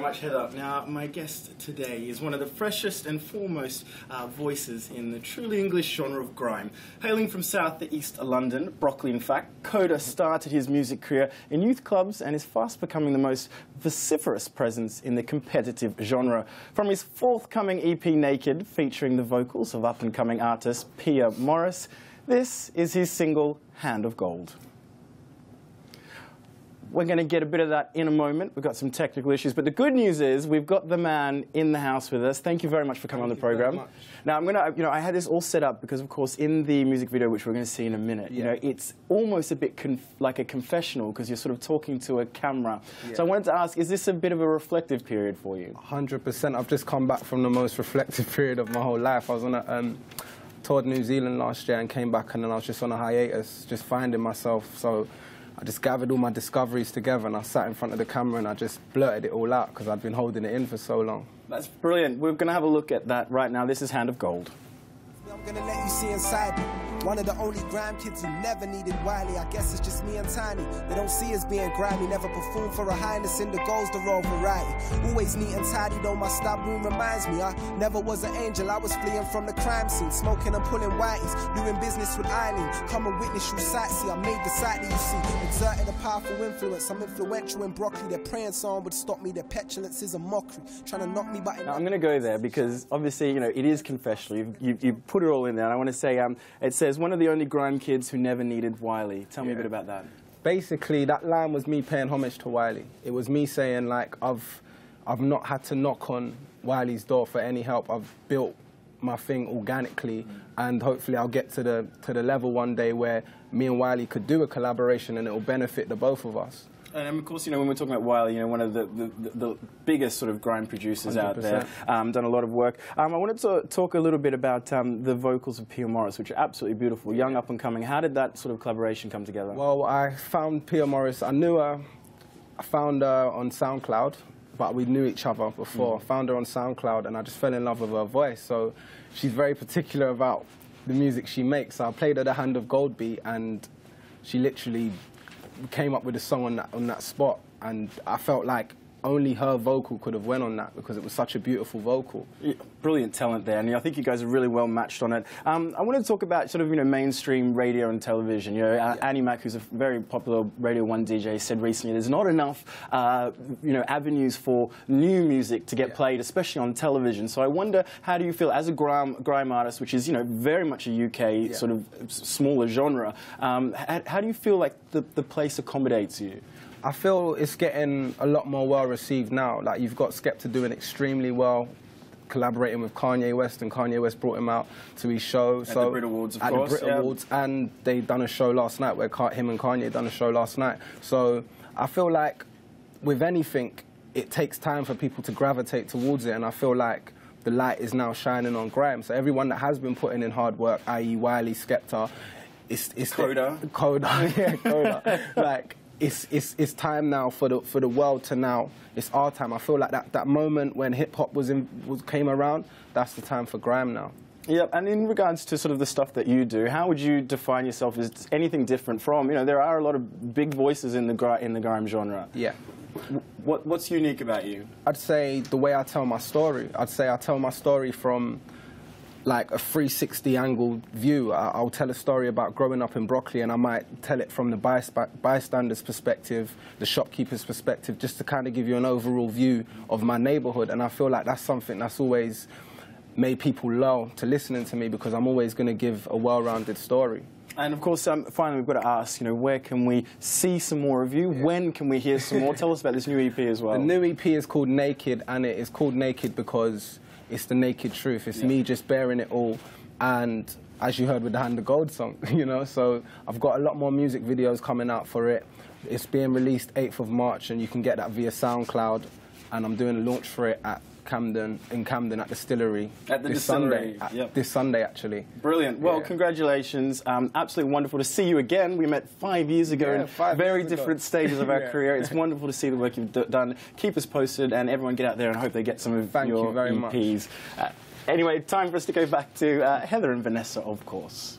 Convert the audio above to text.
much, Heather. Now, my guest today is one of the freshest and foremost voices in the truly English genre of grime. Hailing from south to east London, Brockley in fact, Koder started his music career in youth clubs and is fast becoming the most vociferous presence in the competitive genre. From his forthcoming EP Naked, featuring the vocals of up-and-coming artist Pia Morris, this is his single, Hand of Gold. We're going to get a bit of that in a moment. We've got some technical issues, but the good news is we've got the man in the house with us. Thank you very much for coming on the program. Now, I'm going to, I had this all set up because, of course, in the music video, which we're going to see in a minute, it's almost a bit like a confessional because you're sort of talking to a camera. So I wanted to ask, is this a bit of a reflective period for you? 100%. I've just come back from the most reflective period of my whole life. I was on a toured New Zealand last year and came back, and then I was just on a hiatus, just finding myself. So I just gathered all my discoveries together and I sat in front of the camera and I just blurted it all out because I'd been holding it in for so long. That's brilliant. We're going to have a look at that right now. This is Hand of Gold. I'm gonna let you see inside me. One of the only grime kids who never needed Wiley. I guess it's just me and Tiny. They don't see us being grimy. Never perform for a highness in the goals, the raw variety. Always neat and tidy, though my stab room reminds me I never was an angel. I was fleeing from the crime scene, smoking and pulling whiteys, doing business with Eileen. Come and witness you sightsee. I made the sight that you see. Exerted a powerful influence. I'm influential in Brockley. Their praying song would stop me. Their petulance is a mockery, trying to knock me. But now, I'm going to go there because obviously, it is confessional. You put it all in there. And I want to say, it says, one of the only grime kids who never needed Wiley. Tell me a bit about that. Basically, that line was me paying homage to Wiley. It was me saying, like, I've not had to knock on Wiley's door for any help. I've built my thing organically, and hopefully I'll get to the level one day where me and Wiley could do a collaboration and it will benefit the both of us. And of course, when we're talking about Wiley, one of the biggest sort of grime producers 100%. Out there, done a lot of work. I wanted to talk a little bit about the vocals of Pia Morris, which are absolutely beautiful, young, up and coming. How did that sort of collaboration come together? Well, I found Pia Morris. I found her on SoundCloud, but we knew each other before. Found her on SoundCloud, and I just fell in love with her voice. So she's very particular about the music she makes. So I played her the Hand of Gold beat, and she literally came up with a song on that spot, and I felt like only her vocal could have went on that because it was such a beautiful vocal. Yeah, brilliant talent there, and I think you guys are really well matched on it. I wanted to talk about sort of mainstream radio and television. Annie Mac, who's a very popular Radio 1 DJ, said recently there's not enough avenues for new music to get played, especially on television. So I wonder, how do you feel as a grime artist, which is very much a UK sort of smaller genre? How do you feel like the place accommodates you? I feel it's getting a lot more well received now. Like, you've got Skepta doing extremely well, collaborating with Kanye West, and Kanye West brought him out to his show. At the Brit Awards, of course. At the Brit Awards, and they done a show last night where him and Kanye done a show last night. So I feel like with anything, it takes time for people to gravitate towards it, and I feel like the light is now shining on grime. So everyone that has been putting in hard work, i.e. Wiley, Skepta, it's Koder. Koder, like, it's time now for the world to now. It's our time. I feel like that moment when hip hop came around, that's the time for grime now. Yeah, and in regards to sort of the stuff that you do, how would you define yourself as anything different from? There are a lot of big voices in the grime genre. Yeah. What's unique about you? I'd say the way I tell my story. I'd say I tell my story from like a 360 angle view. I'll tell a story about growing up in Brockley, and I might tell it from the bystander's perspective, the shopkeeper's perspective, just to kind of give you an overall view of my neighborhood. And I feel like that's something that's always made people lull to listening to me, because I'm always going to give a well-rounded story. And of course, finally, we've got to ask, where can we see some more of you? When can we hear some more? Tell us about this new EP as well. The new EP is called Naked, and it is called Naked because it's the naked truth. It's me just bearing it all, and as you heard with the Hand of Gold song, so I've got a lot more music videos coming out for it. It's being released 8th of March, and you can get that via SoundCloud, and I'm doing a launch for it at Camden at Distillery. At the Distillery, this Sunday, actually. Brilliant. Well, congratulations. Absolutely wonderful to see you again. We met 5 years ago in very different stages of our career. It's wonderful to see the work you've done. Keep us posted, and everyone get out there and hope they get some of your EPs. Anyway, time for us to go back to Heather and Vanessa, of course.